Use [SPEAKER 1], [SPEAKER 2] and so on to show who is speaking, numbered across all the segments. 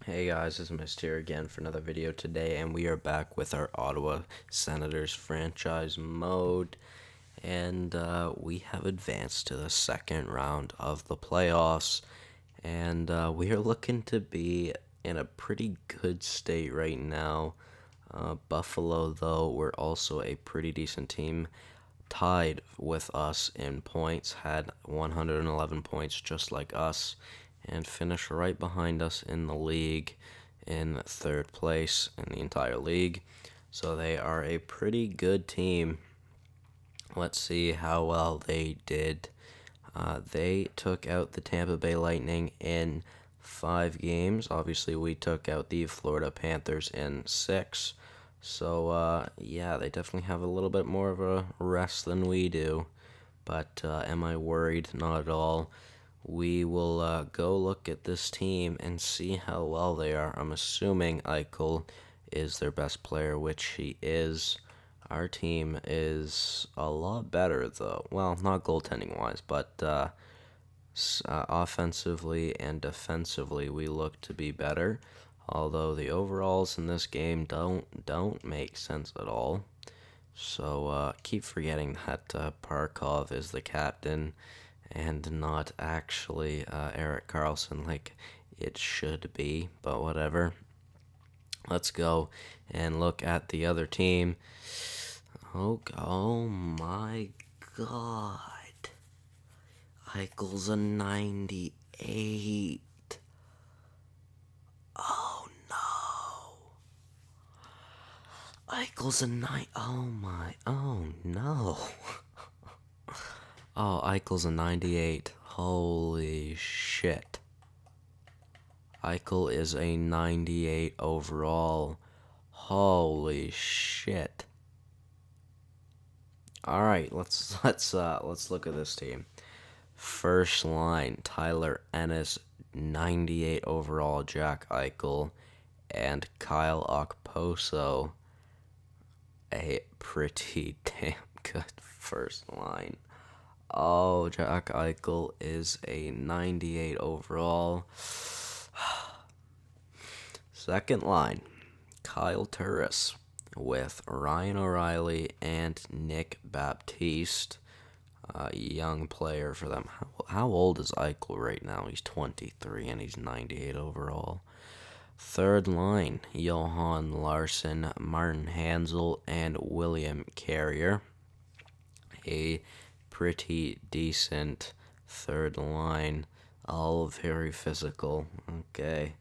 [SPEAKER 1] Hey guys, this is Mist here again for another video today, and we are back with our Ottawa Senators franchise mode, and we have advanced to the second round of the playoffs, and we are looking to be in a pretty good state right now. Buffalo, though, we're also a pretty decent team, tied with us in points, had 111 points just like us, and finished right behind us in the league in third place in the entire league. So they are a pretty good team. Let's see how well they did. They took out the Tampa Bay Lightning in 5 games. Obviously, we took out the Florida Panthers in 6. So, yeah, they definitely have a little bit more of a rest than we do. But am I worried? Not at all. We will go look at this team and see how well they are. I'm assuming Eichel is their best player, which he is. Our team is a lot better, though. Well, not goaltending wise, but offensively and defensively, we look to be better. Although the overalls in this game don't make sense at all. So keep forgetting that Parkov is the captain and not actually Eric Carlson like it should be, but whatever. Let's go and look at the other team. Oh my god. Eichel's a 98. Oh no. Eichel's a 9. Oh my. Oh no. Oh, Eichel's a 98. Holy shit. Eichel is a 98 overall. Holy shit. All right, let's look at this team. First line: Tyler Ennis, 98 overall. Jack Eichel and Kyle Okposo. A pretty damn good first line. Oh, Jack Eichel is a 98 overall. Second line: Kyle Turris with Ryan O'Reilly and Nick Baptiste. Young player for them. How old is Eichel right now? He's 23 and he's 98 overall. Third line: Johan Larsson, Martin Hansel, and William Carrier. A pretty decent third line, all very physical. Okay.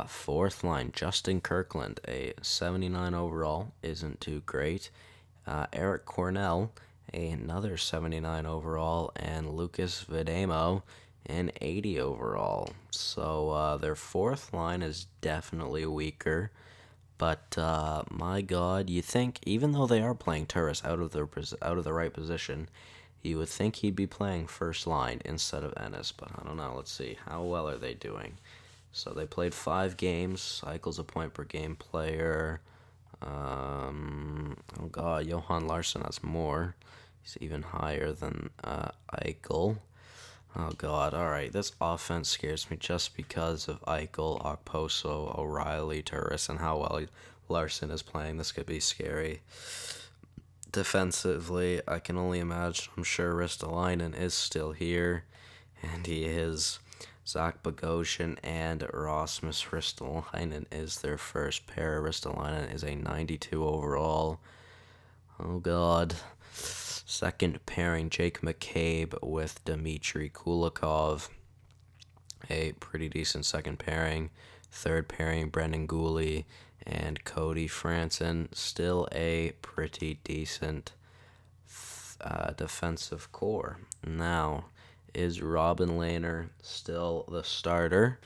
[SPEAKER 1] Fourth line: Justin Kirkland, a 79 overall, isn't too great. Eric Cornell, another 79 overall, and Lucas Vidamo, an 80 overall. So their fourth line is definitely weaker. But my God, you think even though they are playing Turris out of the right position, you would think he'd be playing first line instead of Ennis. But I don't know. Let's see, how well are they doing? So they played 5 games. Cycles a point per game player. Oh God, Johan Larsson has more. He's even higher than Eichel. Oh God, alright, this offense scares me just because of Eichel, Okposo, O'Reilly, Turris, and how well Larson is playing. This could be scary. Defensively, I can only imagine. I'm sure Ristolainen is still here, and he is. Zach Bogosian and Rasmus Ristolainen is their first pair. Ristolainen is a 92 overall. Oh God. Second pairing: Jake McCabe with Dmitry Kulikov. A pretty decent second pairing. Third pairing: Brendan Gooley and Cody Franson. Still a pretty decent defensive core. Now, is Robin Lehner still the starter?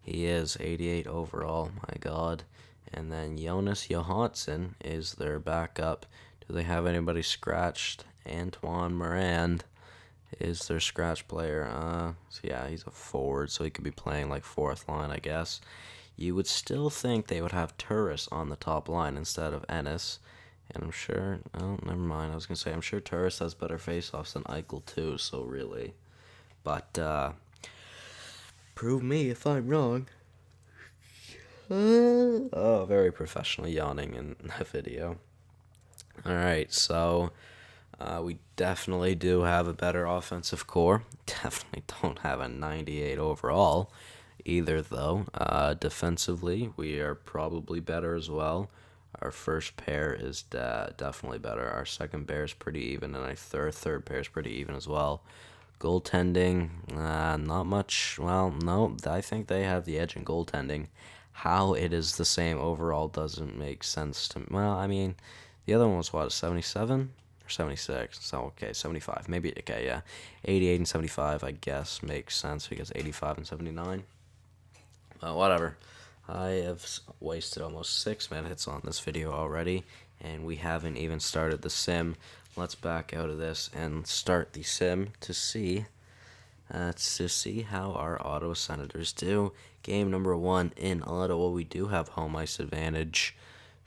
[SPEAKER 1] He is 88 overall, my God. And then Jonas Johansson is their backup. Do they have anybody scratched? Antoine Morand is their scratch player. So yeah, he's a forward, so he could be playing like fourth line, I guess. You would still think they would have Turris on the top line instead of Ennis. And I'm sure, oh, never mind. I was going to say, I'm sure Turris has better faceoffs than Eichel, too, so really. But, prove me if I'm wrong. Oh, very professional yawning in the video. All right, so we definitely do have a better offensive core. Definitely don't have a 98 overall either, though. Defensively, we are probably better as well. Our first pair is definitely better. Our second pair is pretty even, and our third pair is pretty even as well. Goaltending, not much. Well, no, I think they have the edge in goaltending. How it is the same overall doesn't make sense to me. Well, I mean, the other one was what, 77 or 76? So, okay, 75. Maybe, okay, yeah. 88 and 75, I guess, makes sense because 85 and 79. Whatever. I have wasted almost 6 minutes on this video already, and we haven't even started the sim. Let's back out of this and start the sim to see how our Ottawa Senators do. Game number 1 in Ottawa. We do have home ice advantage.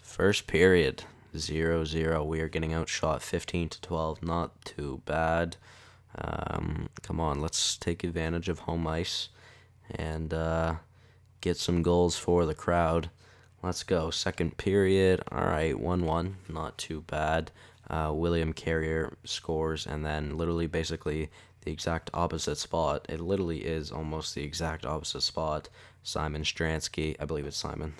[SPEAKER 1] First period, 0-0. We are getting outshot 15-12. Not too bad. Come on, let's take advantage of home ice and get some goals for the crowd. Let's go. Second period. All right, 1-1. Not too bad. William Carrier scores, and then literally basically the exact opposite spot. It literally is almost the exact opposite spot. Simon Stransky, I believe it's Simon.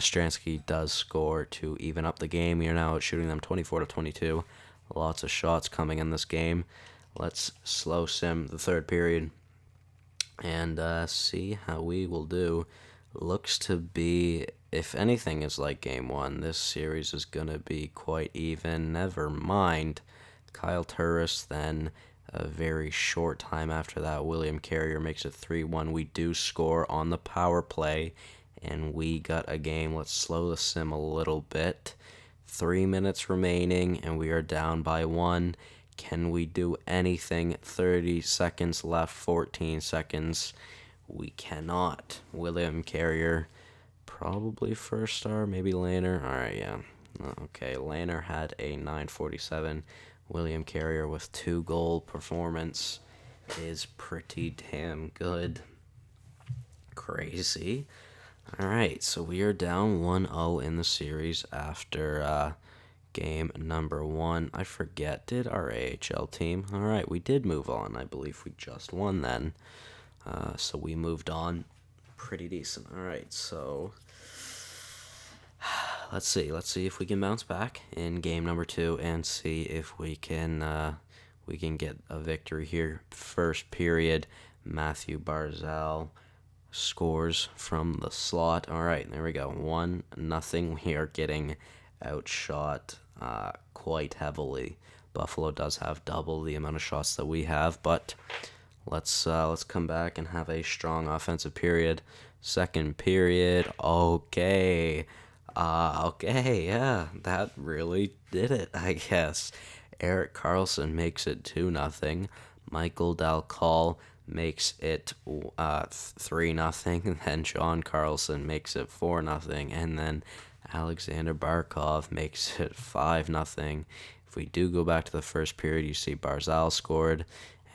[SPEAKER 1] Stransky does score to even up the game. We are now shooting them 24-22. Lots of shots coming in this game. Let's slow sim the third period and see how we will do. Looks to be, if anything is like game 1, this series is going to be quite even. Never mind. Kyle Turris, then a very short time after that, William Carrier makes it 3-1. We do score on the power play, and we got a game. Let's slow the sim a little bit. 3 minutes remaining, and we are down by 1. Can we do anything? 30 seconds left, 14 seconds. We cannot. William Carrier, probably first star, maybe Lanner. All right, yeah. Okay, Lanner had a 947. William Carrier with 2-goal performance is pretty damn good. Crazy. All right, so we are down 1-0 in the series after game number 1. I forget, did our AHL team? All right, we did move on. I believe we just won then. So we moved on pretty decent. All right, so let's see if we can bounce back in game number 2 and see if we can get a victory here. First period, Matthew Barzal scores from the slot. All right, there we go. 1-0. We are getting outshot quite heavily. Buffalo does have double the amount of shots that we have, but let's come back and have a strong offensive period. Second period, okay, yeah, that really did it, I guess. Erik Karlsson makes it 2-0. Michael Dalcall makes it 3-0. And then John Carlson makes it 4-0. And then Alexander Barkov makes it 5-0. If we do go back to the first period, you see Barzal scored.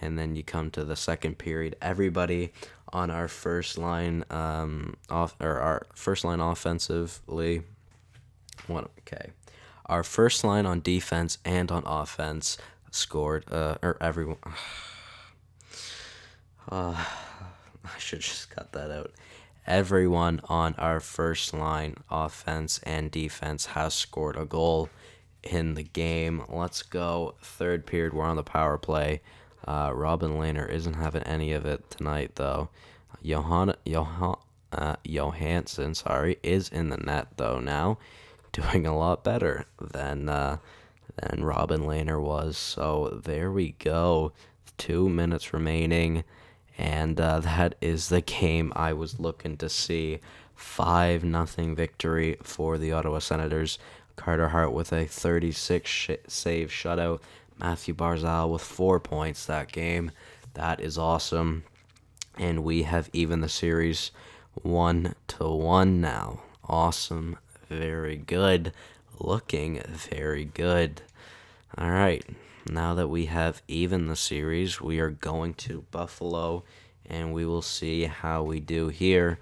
[SPEAKER 1] And then you come to the second period. Everybody on our first line, our first line offensively. Our first line on defense and on offense scored. Everyone. I should just cut that out. Everyone on our first line, offense and defense, has scored a goal in the game. Let's go. Third period, we're on the power play. Robin Lehner isn't having any of it tonight, though. Johansson, is in the net, though, now, doing a lot better than Robin Lehner was. So there we go. 2 minutes remaining, and that is the game I was looking to see. 5-0 victory for the Ottawa Senators. Carter Hart with a 36 save shutout. Matthew Barzal with 4 points that game. That is awesome. And we have even the series 1-1 now. Awesome. Very good. Looking very good. All right. Now that we have even the series, we are going to Buffalo, and we will see how we do here.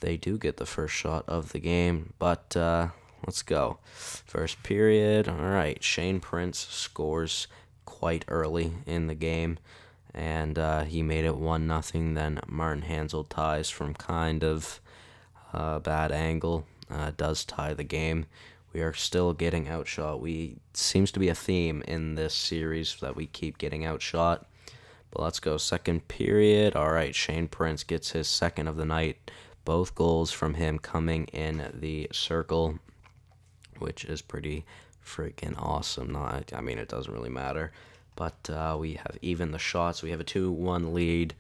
[SPEAKER 1] They do get the first shot of the game, but let's go. First period. All right, Shane Prince scores quite early in the game, and he made it 1-0. Then Martin Hansel ties from kind of bad angle, does tie the game. We are still getting outshot. Seems to be a theme in this series that we keep getting outshot. But let's go. Second period. All right, Shane Prince gets his second of the night. Both goals from him coming in the circle, which is pretty freaking awesome. I mean, it doesn't really matter. But we have even the shots. We have a 2-1 lead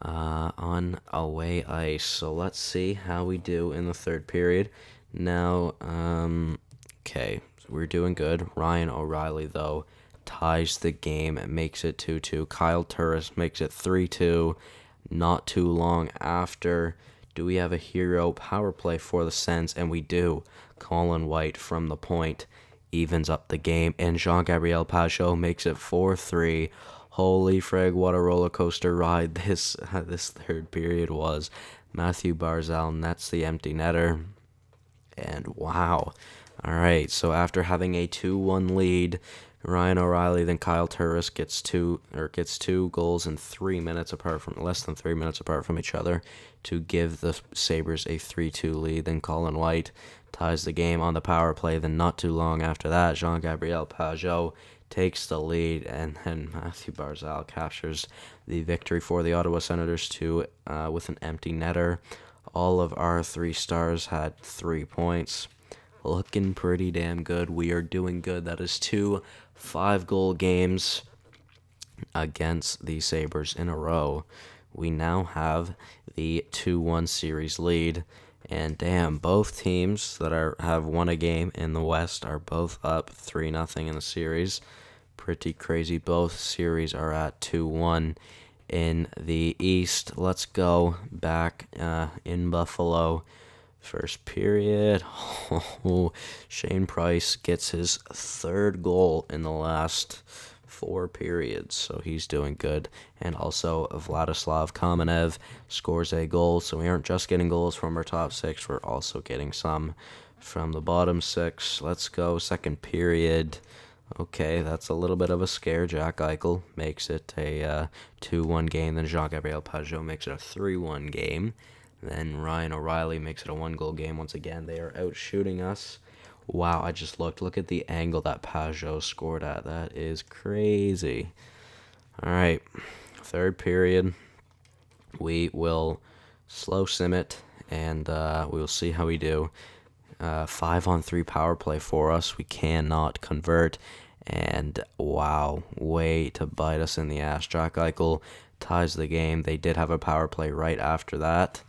[SPEAKER 1] on away ice. So let's see how we do in the third period. Now, okay, we're doing good. Ryan O'Reilly, though, ties the game and makes it 2-2. Kyle Turris makes it 3-2. Not too long after, do we have a hero power play for the Sens? And we do. Colin White from the point evens up the game, and Jean-Gabriel Pageau makes it 4-3. Holy frig, what a roller coaster ride this third period was. Matthew Barzal nets the empty netter. And wow. All right, so after having a 2-1 lead, Ryan O'Reilly, then Kyle Turris gets two goals in less than 3 minutes apart from each other to give the Sabres a 3-2 lead. Then Colin White ties the game on the power play. Then not too long after that, Jean-Gabriel Pageau takes the lead, and then Matthew Barzal captures the victory for the Ottawa Senators with an empty netter. All of our 3 stars had 3 points. Looking pretty damn good. We are doing good. That is 2 5-goal games against the Sabres in a row. We now have the 2-1 series lead. And damn, both teams that have won a game in the West are both up 3-0 in the series. Pretty crazy. Both series are at 2-1. In the East, let's go back in Buffalo. First period. Shane Price gets his 3rd goal in the last 4 periods, so he's doing good. And also Vladislav Kamenev scores a goal, so we aren't just getting goals from our top 6, we're also getting some from the bottom 6. Let's go. Second period. Okay, that's a little bit of a scare. Jack Eichel makes it a 2-1 game. Then Jean-Gabriel Pageau makes it a 3-1 game. Then Ryan O'Reilly makes it a 1-goal game. Once again, they are out shooting us. Wow, I just looked. Look at the angle that Pageau scored at. That is crazy. All right, third period. We will slow sim it, and we will see how we do. 5-on-3 power play for us. We cannot convert. And wow, way to bite us in the ass. Jack Eichel ties the game. They did have a power play right after that.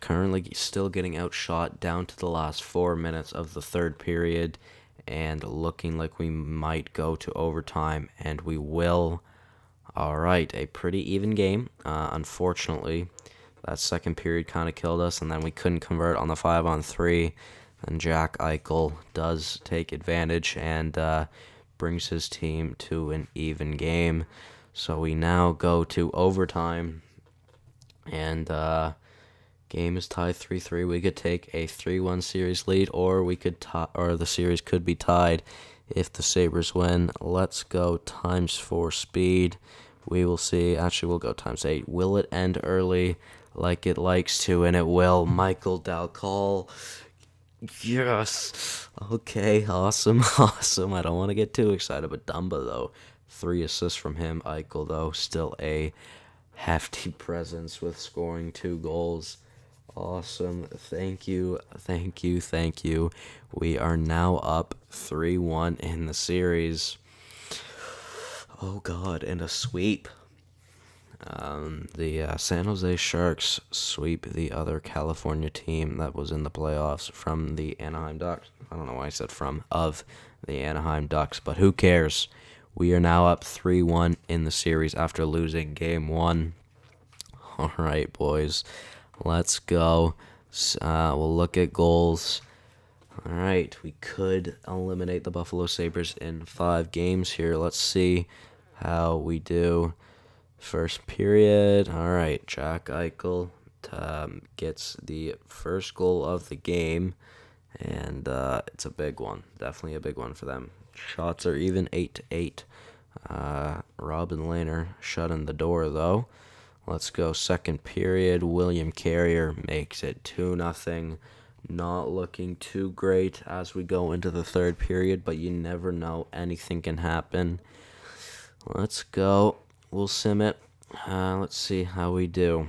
[SPEAKER 1] Currently still getting outshot down to the last 4 minutes of the third period, and looking like we might go to overtime, and we will. All right, a pretty even game. Unfortunately, that second period kind of killed us, and then we couldn't convert on the 5-on-3. And Jack Eichel does take advantage and brings his team to an even game. So we now go to overtime, and game is tied 3-3. We could take a 3-1 series lead, or the series could be tied if the Sabres win. Let's go ×4 speed. We will see. Actually, we'll go ×8. Will it end early like it likes to? And it will. Michael Dalcal. Yes. Okay, awesome. I don't want to get too excited, but Dumba, though. 3 assists from him. Eichel, though, still a hefty presence with scoring 2 goals. Awesome. Thank you. We are now up 3-1 in the series. Oh, God, and a sweep. The San Jose Sharks sweep the other California team that was in the playoffs from the Anaheim Ducks. I don't know why I said of the Anaheim Ducks, but who cares? We are now up 3-1 in the series after losing Game 1. All right, boys. Let's go. We'll look at goals. All right, we could eliminate the Buffalo Sabres in 5 games here. Let's see how we do. First period. All right, Jack Eichel gets the first goal of the game, and it's a big one. Definitely a big one for them. Shots are even 8-8. Robin Lehner shutting the door, though. Let's go second period. William Carrier makes it 2-0. Not looking too great as we go into the third period, but you never know. Anything can happen. Let's go. We'll sim it. Let's see how we do.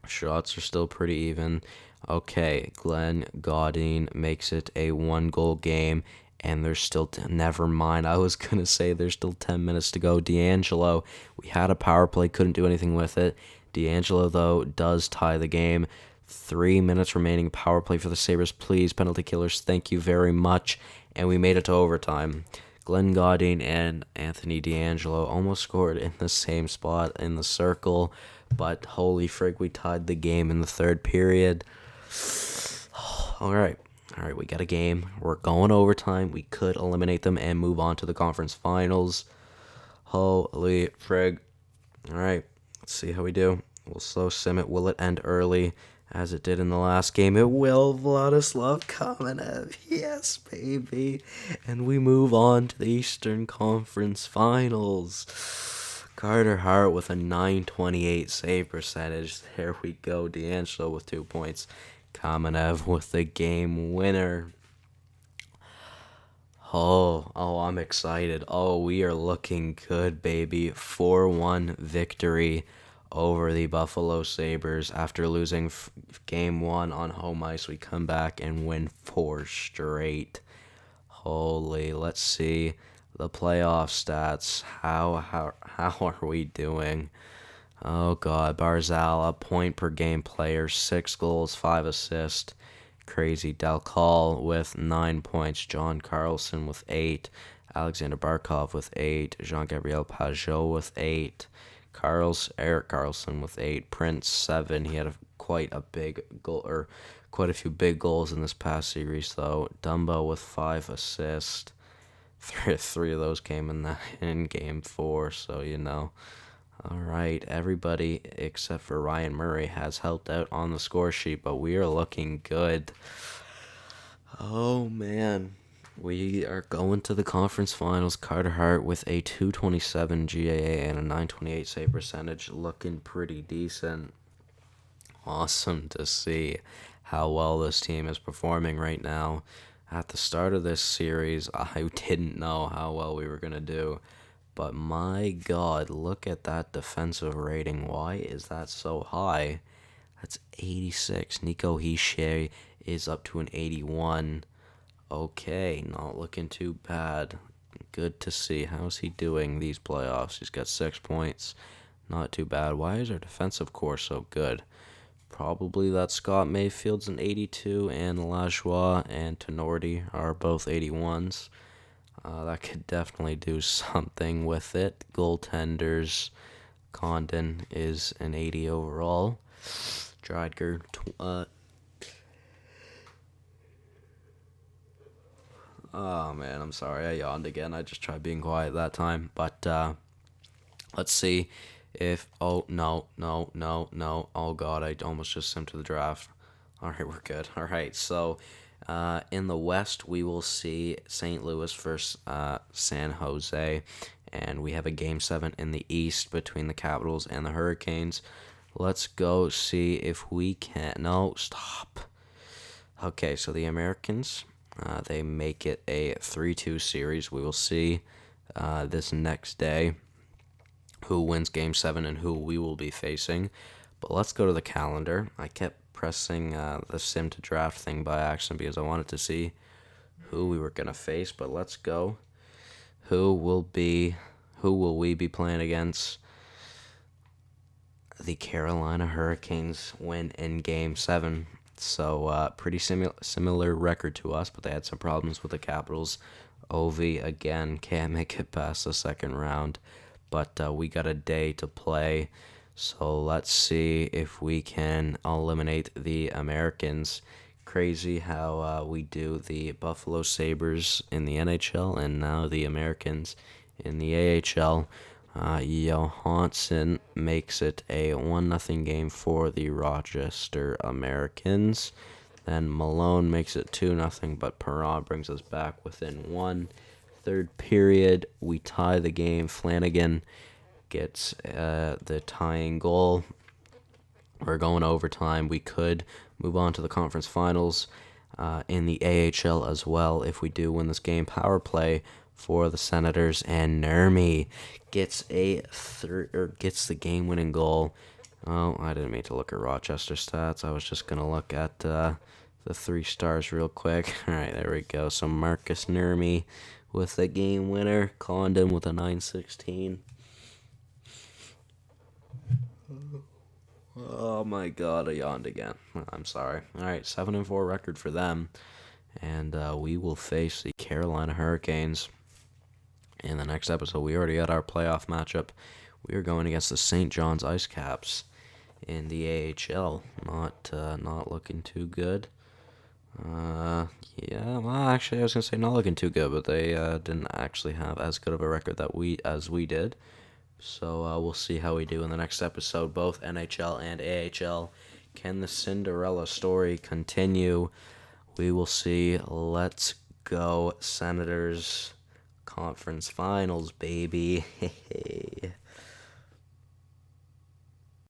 [SPEAKER 1] Shots are still pretty even. Okay, Glenn Gaudin makes it a 1-goal game, and there's still never mind. I was gonna say there's still 10 minutes to go. D'Angelo, we had a power play, couldn't do anything with it. D'Angelo, though, does tie the game. 3 minutes remaining. Power play for the Sabres, please. Penalty killers, thank you very much. And we made it to overtime. Glenn Gaudin and Anthony D'Angelo almost scored in the same spot in the circle, but holy frig, we tied the game in the third period. All right, we got a game. We're going overtime. We could eliminate them and move on to the conference finals. Holy frig. All right, let's see how we do. We'll slow sim it. Will it end early as it did in the last game? It will. Vladislav Kamenev. Yes, baby. And we move on to the Eastern Conference Finals. Carter Hart with a .928 save percentage. There we go. D'Angelo with 2 points. Kamenev with the game winner. Oh, I'm excited. Oh, we are looking good, baby. 4-1 victory over the Buffalo Sabres. After losing game 1 on home ice, we come back and win 4 straight. Holy, let's see the playoff stats. How are we doing? Oh God, Barzal, a point per game player, 6 goals, 5 assists. Crazy. Dalcal with 9 points. John Carlson with 8. Alexander Barkov with 8. Jean-Gabriel Pajot with 8. Erik Karlsson with 8. Prince 7. He had quite a few big goals in this past series, though. Dumbo with 5 assists. Three of those came in game 4, so you know. All right, everybody except for Ryan Murray has helped out on the score sheet, but we are looking good. Oh man, we are going to the conference finals. Carter Hart with a .227 GAA and a .928 save percentage, looking pretty decent. Awesome to see how well this team is performing right now. At the start of this series, I didn't know how well we were going to do. But my God, look at that defensive rating. Why is that so high? That's 86. Nico Hischier is up to an 81. Okay, not looking too bad. Good to see. How's he doing these playoffs? He's got 6 points. Not too bad. Why is our defensive core so good? Probably that Scott Mayfield's an 82, and Lajoie and Tenorti are both 81s. That could definitely do something with it. Goaltenders, Condon is an 80 overall. Dridger, oh man, I'm sorry, I yawned again. I just tried being quiet that time. But let's see if, oh no. Oh God, I almost just simmed to the draft. All right, we're good. All right, so in the West, we will see St. Louis versus San Jose, and we have a Game 7 in the East between the Capitals and the Hurricanes. Let's go see if we can... No, stop. Okay, so the Americans, they make it a 3-2 series. We will see this next day who wins Game 7 and who we will be facing. But let's go to the calendar. I kept pressing the sim to draft thing by accident because I wanted to see who we were going to face, but let's go. Who will we be playing against? The Carolina Hurricanes win in Game 7. So pretty similar record to us, but they had some problems with the Capitals. Ovi again can't make it past the second round, but we got a day to play. So let's see if we can eliminate the Americans. Crazy how we do the Buffalo Sabres in the NHL and now the Americans in the AHL. Johansson makes it a 1-0 game for the Rochester Americans. Then Malone makes it 2-0, but Perron brings us back within one. Third period, we tie the game. Flanagan gets the tying goal. We're going overtime. We could move on to the conference finals in the AHL as well if we do win this game. Power play for the Senators, and Nurmi gets gets the game-winning goal. Oh, I didn't mean to look at Rochester stats. I was just gonna look at the 3 stars real quick. All right, there we go. So Marcus Nurmi with the game winner. Condon with a 916. Oh my god, I yawned again. I'm sorry. Alright, 7-4 record for them. And we will face the Carolina Hurricanes in the next episode. We already had our playoff matchup. We are going against the St. John's Ice Caps in the AHL. Not looking too good. Yeah, well, actually, I was going to say not looking too good, but they didn't actually have as good of a record as we did. So we'll see how we do in the next episode, both NHL and AHL. Can the Cinderella story continue? We will see. Let's go, Senators. Conference finals, baby.